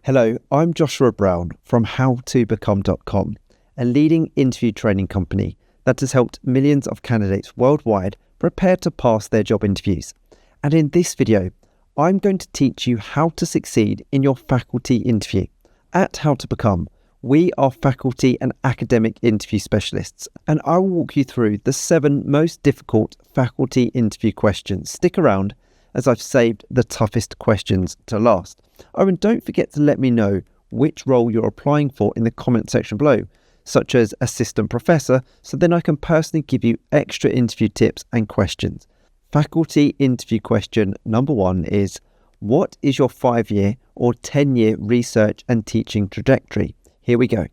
Hello, I'm Joshua Brown from howtobecome.com, a leading interview training company that has helped millions of candidates worldwide prepare to pass their job interviews. And in this video, I'm going to teach you how to succeed in your faculty interview. At How to Become, we are faculty and academic interview specialists, and I will walk you through the 7 most difficult faculty interview questions. Stick around as I've saved the toughest questions to last. Oh, and don't forget to let me know which role you're applying for in the comment section below, such as assistant professor, so then I can personally give you extra interview tips and questions. Faculty interview question number 1 is, what is your 5-year or 10-year research and teaching trajectory? Here we go.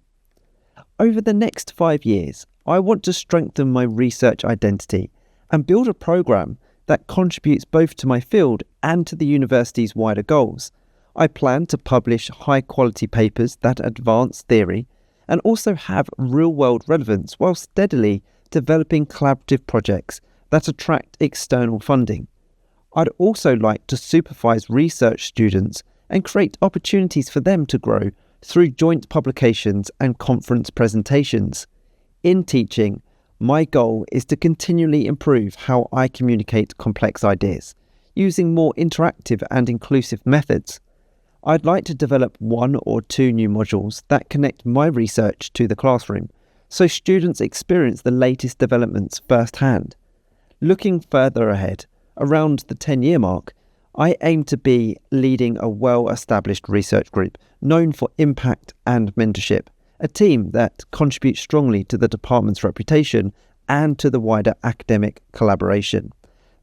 Over the next 5 years, I want to strengthen my research identity and build a program that contributes both to my field and to the university's wider goals. I plan to publish high-quality papers that advance theory and also have real-world relevance while steadily developing collaborative projects that attract external funding. I'd also like to supervise research students and create opportunities for them to grow through joint publications and conference presentations. In teaching, my goal is to continually improve how I communicate complex ideas, using more interactive and inclusive methods. I'd like to develop 1 or 2 new modules that connect my research to the classroom, so students experience the latest developments firsthand. Looking further ahead, around the 10-year mark, I aim to be leading a well-established research group known for impact and mentorship, a team that contributes strongly to the department's reputation and to the wider academic collaboration.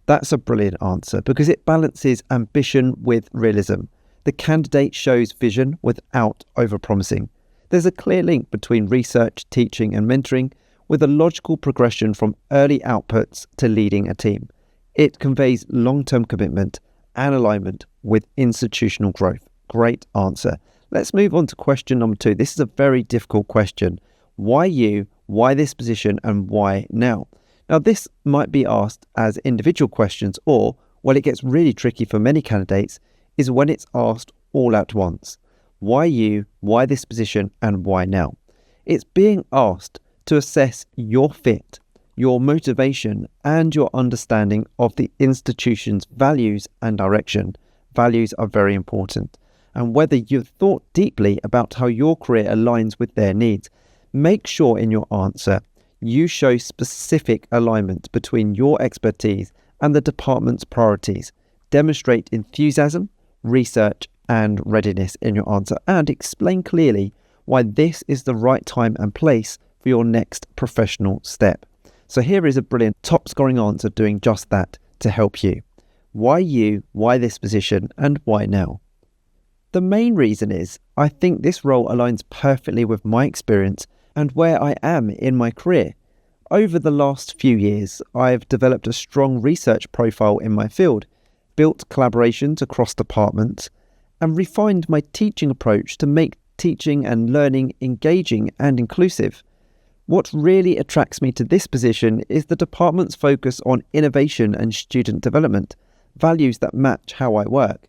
That's a brilliant answer because it balances ambition with realism. The candidate shows vision without overpromising. There's a clear link between research, teaching and mentoring, with a logical progression from early outputs to leading a team. It conveys long-term commitment and alignment with institutional growth. Great answer. Let's move on to question number 2. This is a very difficult question. Why you? Why this position? And why now? Now, this might be asked as individual questions, or, well, it gets really tricky for many candidates, is when it's asked all at once. Why you? Why this position? And why now? It's being asked to assess your fit, your motivation, and your understanding of the institution's values and direction. Values are very important. And whether you've thought deeply about how your career aligns with their needs. Make sure in your answer you show specific alignment between your expertise and the department's priorities. Demonstrate enthusiasm, research and readiness in your answer, and explain clearly why this is the right time and place for your next professional step. So here is a brilliant top scoring answer doing just that to help you. Why you? Why this position? And why now? The main reason is I think this role aligns perfectly with my experience and where I am in my career. Over the last few years, I've developed a strong research profile in my field, built collaborations across departments, and refined my teaching approach to make teaching and learning engaging and inclusive. What really attracts me to this position is the department's focus on innovation and student development, values that match how I work.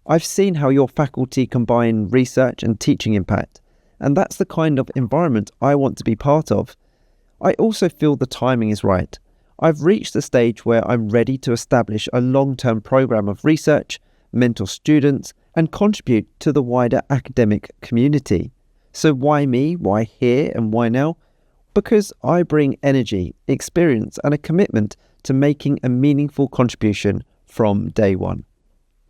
I've seen how your faculty combine research and teaching impact, and that's the kind of environment I want to be part of. I also feel the timing is right. I've reached the stage where I'm ready to establish a long-term program of research, mentor students, and contribute to the wider academic community. So why me? Why here? And why now? Because I bring energy, experience, and a commitment to making a meaningful contribution from day one.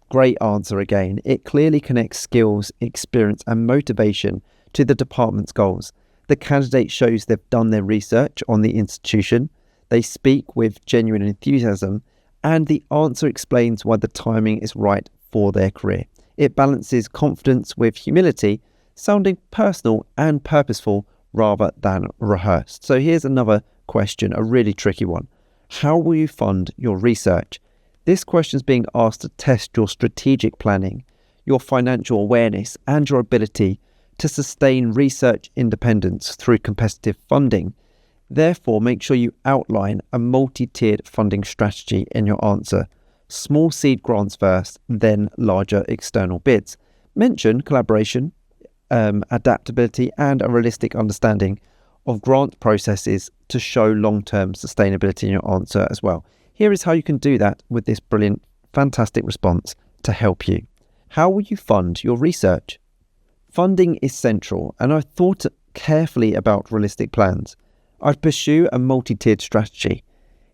Great answer again. It clearly connects skills, experience and motivation to the department's goals. The candidate shows they've done their research on the institution, they speak with genuine enthusiasm, and the answer explains why the timing is right for their career. It balances confidence with humility, sounding personal and purposeful rather than rehearsed. So here's another question, a really tricky one. How will you fund your research? This question is being asked to test your strategic planning, your financial awareness, and your ability to sustain research independence through competitive funding. Therefore, make sure you outline a multi-tiered funding strategy in your answer. Small seed grants first, then larger external bids. Mention collaboration, adaptability, and a realistic understanding of grant processes to show long-term sustainability in your answer as well. Here is how you can do that with this brilliant, fantastic response to help you. How will you fund your research? Funding is central, and I've thought carefully about realistic plans. I'd pursue a multi-tiered strategy.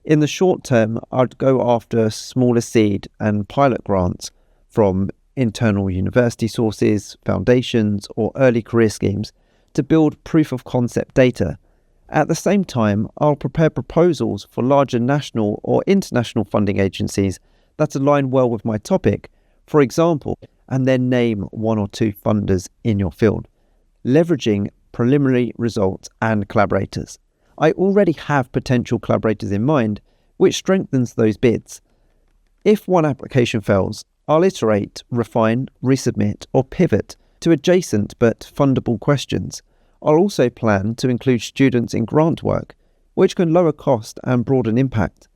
In the short term, I'd go after smaller seed and pilot grants from internal university sources, foundations, or early career schemes to build proof of concept data. At the same time, I'll prepare proposals for larger national or international funding agencies that align well with my topic, for example, and then name one or two funders in your field, leveraging preliminary results and collaborators. I already have potential collaborators in mind, which strengthens those bids. If one application fails, I'll iterate, refine, resubmit, or pivot to adjacent but fundable questions. I'll also plan to include students in grant work, which can lower cost and broaden impact.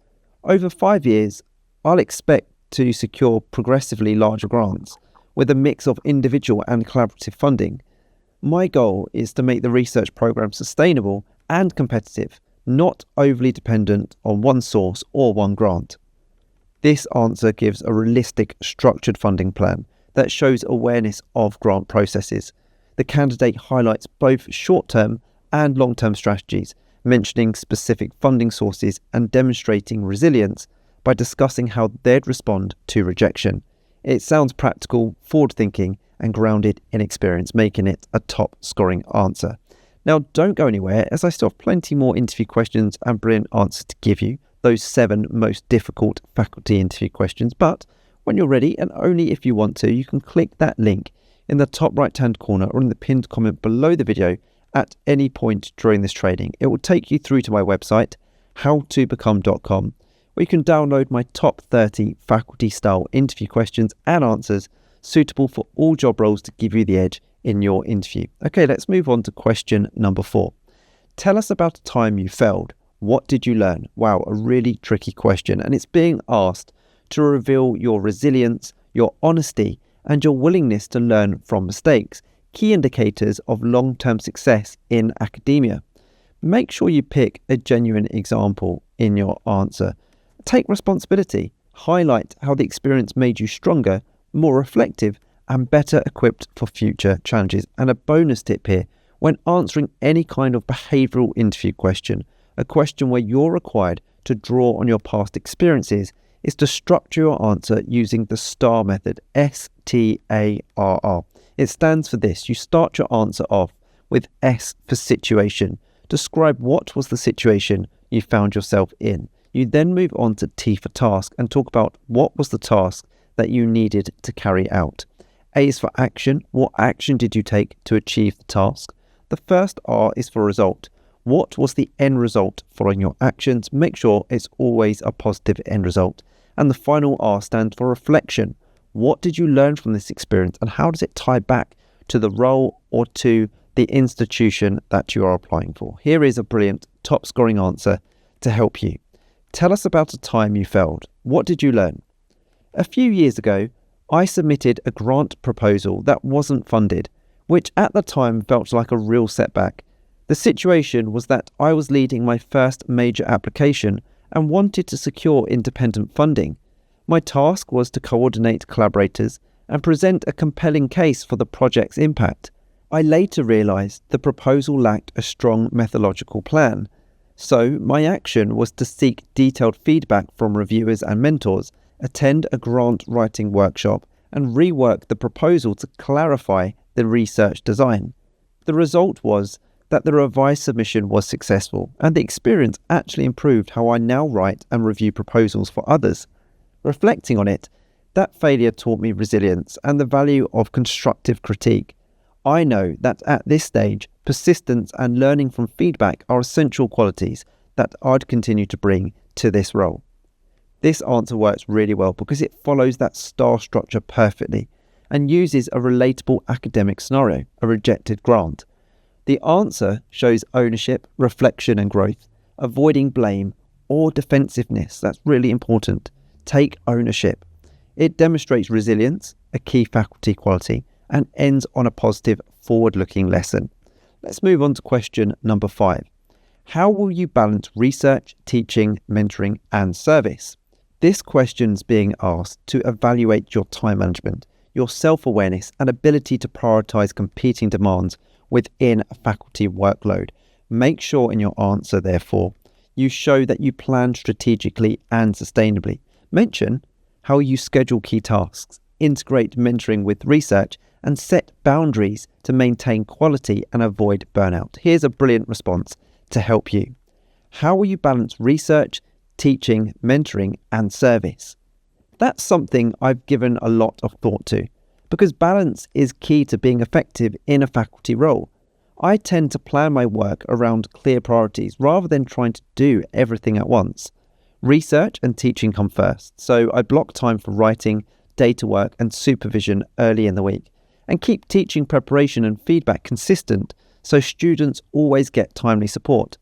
Over 5 years, I'll expect to secure progressively larger grants with a mix of individual and collaborative funding. My goal is to make the research program sustainable and competitive, not overly dependent on one source or one grant. This answer gives a realistic, structured funding plan that shows awareness of grant processes. The candidate highlights both short-term and long-term strategies, mentioning specific funding sources and demonstrating resilience by discussing how they'd respond to rejection. It sounds practical, forward-thinking, and grounded in experience, making it a top-scoring answer. Now, don't go anywhere, as I still have plenty more interview questions and brilliant answers to give you, those 7 most difficult faculty interview questions. But when you're ready, and only if you want to, you can click that link in the top right-hand corner or in the pinned comment below the video at any point during this training. It will take you through to my website, howtobecome.com, where you can download my top 30 faculty-style interview questions and answers suitable for all job roles to give you the edge in your interview. Okay, let's move on to question number 4. Tell us about a time you failed. What did you learn? Wow, a really tricky question, and it's being asked to reveal your resilience, your honesty, and your willingness to learn from mistakes, key indicators of long-term success in academia. Make sure you pick a genuine example in your answer. Take responsibility. Highlight how the experience made you stronger, more reflective, and better equipped for future challenges. And a bonus tip here, when answering any kind of behavioural interview question, a question where you're required to draw on your past experiences, is to structure your answer using the STAR method, STARR. It stands for this. You start your answer off with S for situation. Describe what was the situation you found yourself in. You then move on to T for task and talk about what was the task that you needed to carry out. A is for action. What action did you take to achieve the task? The first R is for result. What was the end result following your actions? Make sure it's always a positive end result. And the final R stands for reflection. What did you learn from this experience, and how does it tie back to the role or to the institution that you are applying for? Here is a brilliant top scoring answer to help you. Tell us about a time you failed. What did you learn? A few years ago, I submitted a grant proposal that wasn't funded, which at the time felt like a real setback. The situation was that I was leading my first major application and wanted to secure independent funding. My task was to coordinate collaborators and present a compelling case for the project's impact. I later realised the proposal lacked a strong methodological plan, so my action was to seek detailed feedback from reviewers and mentors, attend a grant writing workshop, and rework the proposal to clarify the research design. The result was that the revised submission was successful, and the experience actually improved how I now write and review proposals for others. Reflecting on it, that failure taught me resilience and the value of constructive critique. I know that at this stage, persistence and learning from feedback are essential qualities that I'd continue to bring to this role. This answer works really well because it follows that STAR structure perfectly and uses a relatable academic scenario, a rejected grant. The answer shows ownership, reflection and growth, avoiding blame or defensiveness. That's really important. Take ownership. It demonstrates resilience, a key faculty quality, and ends on a positive, forward-looking lesson. Let's move on to question number 5. How will you balance research, teaching, mentoring, and service? This question is being asked to evaluate your time management, your self-awareness, and ability to prioritize competing demands within a faculty workload. Make sure in your answer, therefore, you show that you plan strategically and sustainably. Mention how you schedule key tasks, integrate mentoring with research, and set boundaries to maintain quality and avoid burnout. Here's a brilliant response to help you. How will you balance research, teaching, mentoring, and service? That's something I've given a lot of thought to, because balance is key to being effective in a faculty role. I tend to plan my work around clear priorities rather than trying to do everything at once. Research and teaching come first, so I block time for writing, data work, and supervision early in the week, and keep teaching preparation and feedback consistent so students always get timely support.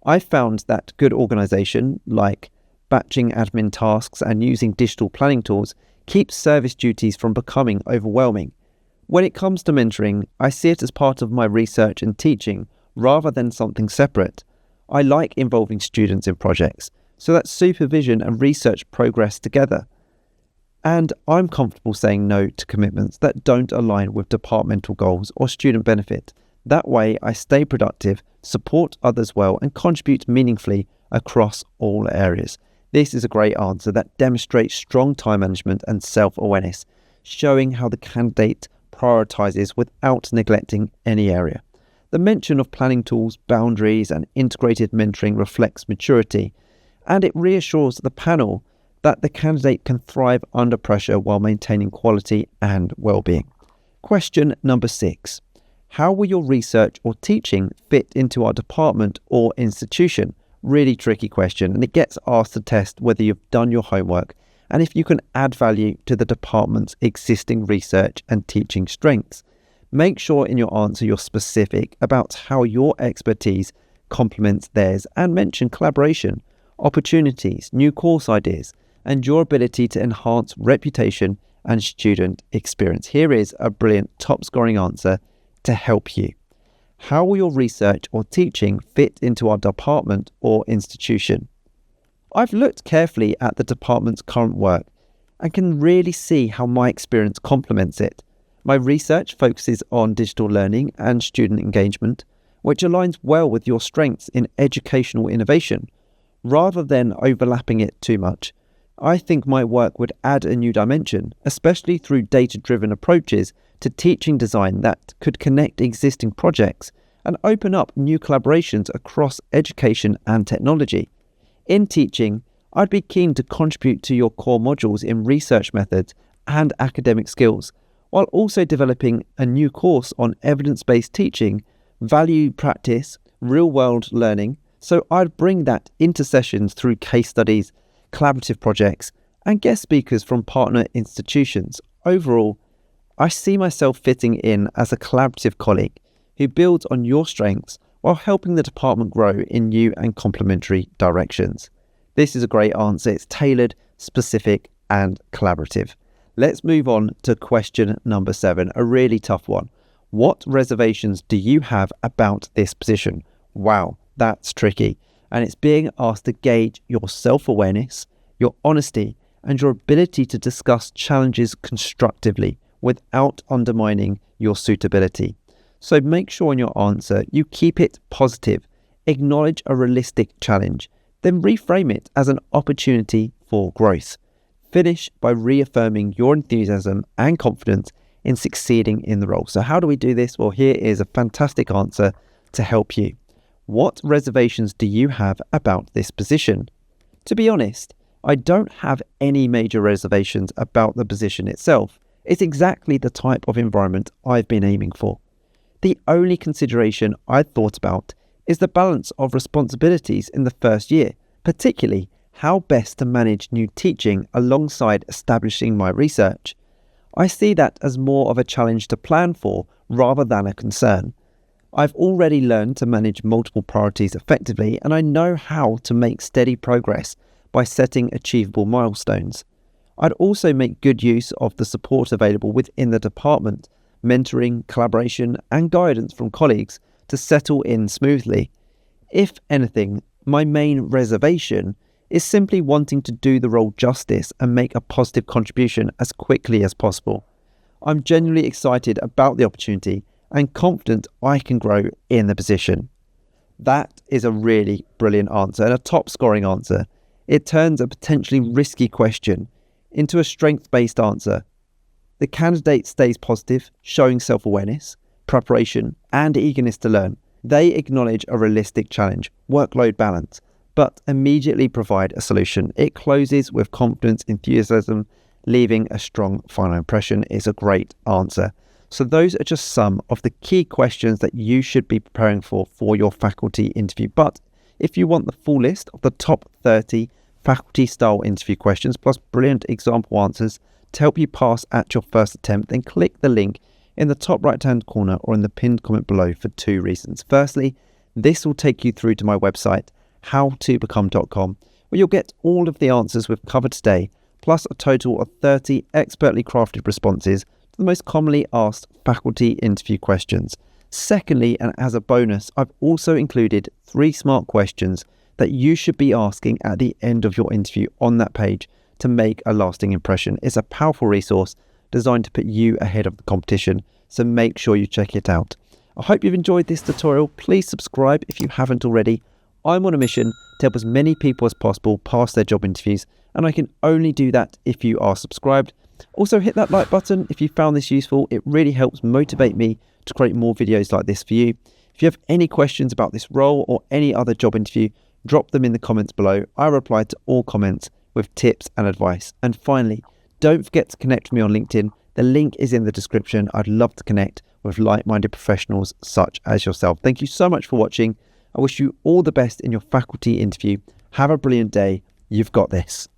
I found that good organisation, like batching admin tasks and using digital planning tools, keeps service duties from becoming overwhelming. When it comes to mentoring, I see it as part of my research and teaching rather than something separate. I like involving students in projects so that supervision and research progress together. And I'm comfortable saying no to commitments that don't align with departmental goals or student benefit. That way, I stay productive, support others well, and contribute meaningfully across all areas. This is a great answer that demonstrates strong time management and self-awareness, showing how the candidate prioritizes without neglecting any area. The mention of planning tools, boundaries, and integrated mentoring reflects maturity, and it reassures the panel that the candidate can thrive under pressure while maintaining quality and well-being. Question number 6. How will your research or teaching fit into our department or institution? Really tricky question, and it gets asked to test whether you've done your homework and if you can add value to the department's existing research and teaching strengths. Make sure in your answer you're specific about how your expertise complements theirs, and mention collaboration, opportunities, new course ideas, and your ability to enhance reputation and student experience. Here is a brilliant top-scoring answer to help you. How will your research or teaching fit into our department or institution? I've looked carefully at the department's current work and can really see how my experience complements it. My research focuses on digital learning and student engagement, which aligns well with your strengths in educational innovation. Rather than overlapping it too much, I think my work would add a new dimension, especially through data-driven approaches to teaching design that could connect existing projects and open up new collaborations across education and technology. In teaching, I'd be keen to contribute to your core modules in research methods and academic skills, while also developing a new course on evidence-based teaching, value practice, real-world learning. So I'd bring that into sessions through case studies, collaborative projects, and guest speakers from partner institutions. Overall, I see myself fitting in as a collaborative colleague who builds on your strengths while helping the department grow in new and complementary directions. This is a great answer. It's tailored, specific, and collaborative. Let's move on to question number 7, a really tough one. What reservations do you have about this position? Wow, that's tricky. And it's being asked to gauge your self-awareness, your honesty, and your ability to discuss challenges constructively without undermining your suitability. So make sure in your answer you keep it positive, acknowledge a realistic challenge, then reframe it as an opportunity for growth. Finish by reaffirming your enthusiasm and confidence in succeeding in the role. So how do we do this? Well, here is a fantastic answer to help you. What reservations do you have about this position? To be honest, I don't have any major reservations about the position itself. It's exactly the type of environment I've been aiming for. The only consideration I'd thought about is the balance of responsibilities in the first year, particularly how best to manage new teaching alongside establishing my research. I see that as more of a challenge to plan for rather than a concern. I've already learned to manage multiple priorities effectively, and I know how to make steady progress by setting achievable milestones. I'd also make good use of the support available within the department, mentoring, collaboration, and guidance from colleagues to settle in smoothly. If anything, my main reservation is simply wanting to do the role justice and make a positive contribution as quickly as possible. I'm genuinely excited about the opportunity and confident I can grow in the position. That is a really brilliant answer and a top scoring answer. It turns a potentially risky question into a strength-based answer. The candidate stays positive, showing self-awareness, preparation, and eagerness to learn. They acknowledge a realistic challenge, workload balance, but immediately provide a solution. It closes with confidence, enthusiasm, leaving a strong final impression is a great answer. So those are just some of the key questions that you should be preparing for your faculty interview. But if you want the full list of the top 30 faculty style interview questions plus brilliant example answers to help you pass at your first attempt, then click the link in the top right hand corner or in the pinned comment below for 2 reasons. Firstly, this will take you through to my website, howtobecome.com, where you'll get all of the answers we've covered today, plus a total of 30 expertly crafted responses to the most commonly asked faculty interview questions. Secondly, and as a bonus, I've also included 3 smart questions that you should be asking at the end of your interview on that page to make a lasting impression. It's a powerful resource designed to put you ahead of the competition, so make sure you check it out. I hope you've enjoyed this tutorial. Please subscribe if you haven't already. I'm on a mission to help as many people as possible pass their job interviews, and I can only do that if you are subscribed. Also, hit that like button if you found this useful. It really helps motivate me to create more videos like this for you. If you have any questions about this role or any other job interview, drop them in the comments below. I reply to all comments with tips and advice. And finally, don't forget to connect with me on LinkedIn. The link is in the description. I'd love to connect with like-minded professionals such as yourself. Thank you so much for watching. I wish you all the best in your faculty interview. Have a brilliant day. You've got this.